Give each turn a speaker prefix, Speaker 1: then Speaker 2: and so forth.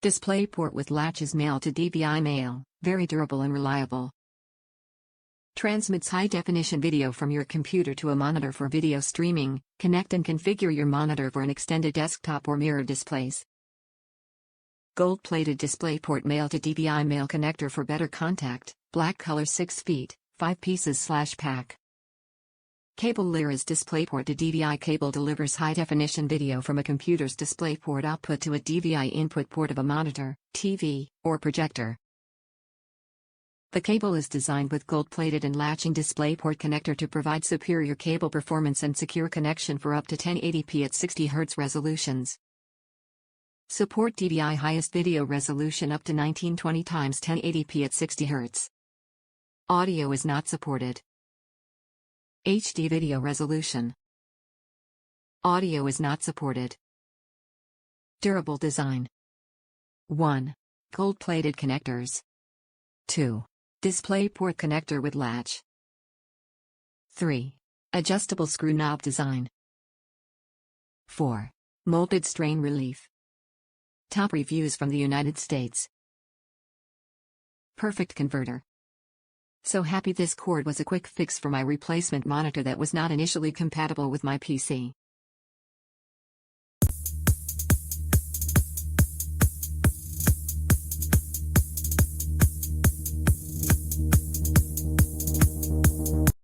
Speaker 1: DisplayPort with latches male to DVI Male, very durable and reliable. Transmits high-definition video from your computer to a monitor for video streaming. Connect and configure your monitor for an extended desktop or mirror displays. Gold-plated DisplayPort Male to DVI Male connector for better contact, black color 6 feet, 5 pieces / pack. Cablelera's DisplayPort to DVI cable delivers high-definition video from a computer's DisplayPort output to a DVI input port of a monitor, TV, or projector. The cable is designed with gold-plated and latching DisplayPort connector to provide superior cable performance and secure connection for up to 1080p at 60 Hz resolutions. Support DVI highest video resolution up to 1920 x 1080p at 60 Hz. Audio is not supported. HD video resolution. Audio is not supported. Durable design. 1. Gold-plated connectors. 2. DisplayPort connector with latch. 3. Adjustable screw knob design. 4. Molded strain relief. Top reviews from the United States. Perfect converter. So happy this cord was a quick fix for my replacement monitor that was not initially compatible with my PC.